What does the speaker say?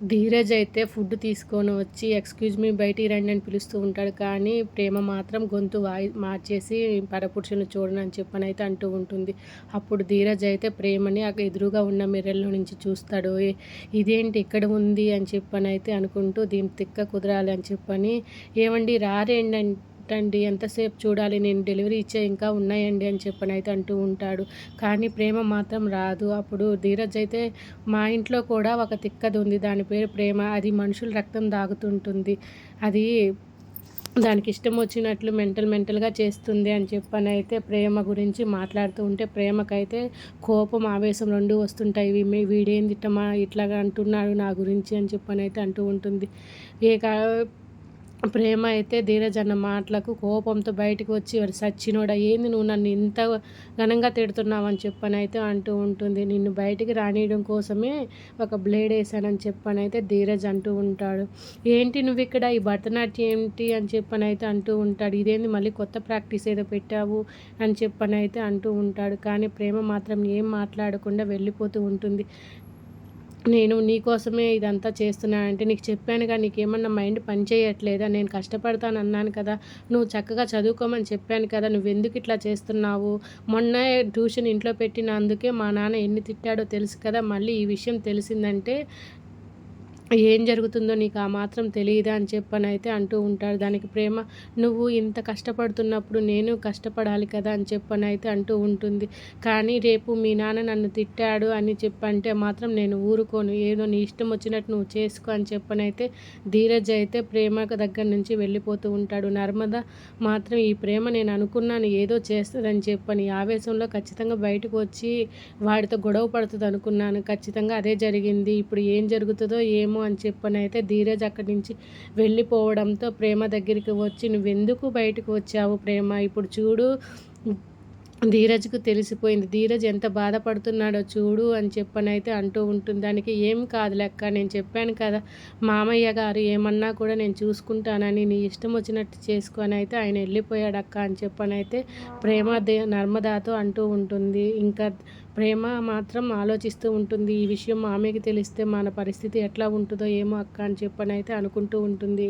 ధీరజ్ అయితే ఫుడ్ తీసుకొని వచ్చి ఎక్స్‌క్యూజ్ మీ బయటికి రండి అని పిలుస్తూ ఉంటాడు. కానీ ప్రేమ మాత్రం గొంతు మార్చేసి పరపురుషుని చూడనని చెప్పనైతే అంటూ ఉంటుంది. అప్పుడు ధీరజ్ అయితే ప్రేమని ఎదురుగా ఉన్న మిర్రర్‌లో నుంచి చూస్తాడు. ఇదేంటి ఇక్కడ ఉంది అని చెప్పనైతే అనుకుంటూ దీని తిక్క కుదరాలి అని చెప్పని ఏవండీ రారేంటండి ఎంతసేపు చూడాలి నేను డెలివరీ ఇచ్చే ఇంకా ఉన్నాయండి అని చెప్పనైతే అంటూ ఉంటాడు. కానీ ప్రేమ మాత్రం రాదు. అప్పుడు ధీరజ్ అయితే మా ఇంట్లో కూడా ఒక తిక్కది ఉంది. దాని పేరు ప్రేమ. అది మనుషుల రక్తం తాగుతుంటుంది. అది దానికి ఇష్టం వచ్చినట్లు మెంటల్‌గా చేస్తుంది అని చెప్పనైతే ప్రేమ గురించి మాట్లాడుతూ ఉంటే ప్రేమకైతే కోపం, ఆవేశం 2 వస్తుంటాయి. వీడేంది ఇట్లాగా అంటున్నాడు నా గురించి అని చెప్పనైతే అంటూ ఉంటుంది. ఇక ప్రేమ అయితే ధీరజ్ అన్న మాటలకు కోపంతో బయటకు వచ్చి "ఒరి సచ్చినోడా ఏంది నువ్వు నన్ను ఇంత ఘనంగా తిడుతున్నావని" చెప్పనైతే అంటూ ఉంటుంది. నిన్ను బయటికి రానీయడం కోసమే ఒక బ్లేడ్ ఏసానని చెప్పనైతే ధీరజ్ అంటూ ఉంటాడు. ఏంటి నువ్విక్కడ ఈ భరతనాట్యం ఏంటి అని చెప్పనైతే అంటూ ఉంటాడు. ఇదేంది మళ్ళీ కొత్త ప్రాక్టీస్ ఏదో పెట్టావు అని చెప్పనైతే అంటూ ఉంటాడు. కానీ ప్రేమ మాత్రం ఏం మాట్లాడకుండా వెళ్ళిపోతూ ఉంటుంది. నేను నీకోసమే ఇదంతా చేస్తున్నానంటే నీకు చెప్పానుగా, నీకేమన్నా మైండ్ పని చేయట్లేదా? నేను కష్టపడతానన్నాను కదా! నువ్వు చక్కగా చదువుకోమని చెప్పాను కదా! నువ్వెందుకు ఇట్లా చేస్తున్నావు? మొన్నే ట్యూషన్ ఇంట్లో పెట్టినందుకే మా నాన్న ఎన్ని తిట్టాడో తెలుసు కదా! మళ్ళీ ఈ విషయం తెలిసిందంటే ఏం జరుగుతుందో నీకు ఆ మాత్రం తెలీదా అని చెప్పనైతే అంటూ ఉంటాడు. దానికి ప్రేమ నువ్వు ఇంత కష్టపడుతున్నప్పుడు నేను కష్టపడాలి కదా అని చెప్పనైతే అంటూ ఉంటుంది. కానీ రేపు మీ నాన్న నన్ను తిట్టాడు అని చెప్పంటే మాత్రం నేను ఊరుకోను. ఏదో నీ ఇష్టం వచ్చినట్టు నువ్వు చేసుకో అని చెప్పనైతే ధీరజ్ అయితే ప్రేమ దగ్గర నుంచి వెళ్ళిపోతూ ఉంటాడు. నర్మద మాత్రం ఈ ప్రేమ నేను అనుకున్నాను ఏదో చేస్తుందని చెప్పని ఆవేశంలో ఖచ్చితంగా బయటకు వచ్చి వాడితో గొడవ పడుతుంది అనుకున్నాను. ఖచ్చితంగా అదే జరిగింది. ఇప్పుడు ఏం జరుగుతుందో ఏమో అని చెప్పనైతే ధీరజ్ అక్కడి నుంచి వెళ్ళిపోవడంతో ప్రేమ దగ్గరికి వచ్చి నువ్వెందుకు బయటకు వచ్చావు ప్రేమ ఇప్పుడు చూడు ధీరజ్‌కు తెలిసిపోయింది. ధీరజ్ ఎంత బాధపడుతున్నాడో చూడు అని చెప్పనైతే అంటూ ఉంటుంది. దానికి ఏం కాదులే అక్క నేను చెప్పాను కదా! మామయ్య గారు ఏమన్నా కూడా నేను చూసుకుంటానని నీ ఇష్టం వచ్చినట్టు చేసుకో అనైతే ఆయన వెళ్ళిపోయాడక్క అని చెప్పనైతే ప్రేమ నర్మదాతో అంటూ ఉంటుంది. ఇంకా ప్రేమ మాత్రం ఆలోచిస్తూ ఉంటుంది. ఈ విషయం మామయ్యకి తెలిస్తే మన పరిస్థితి ఎట్లా ఉంటుందో ఏమో అక్క అని చెప్పనైతే అనుకుంటూ ఉంటుంది.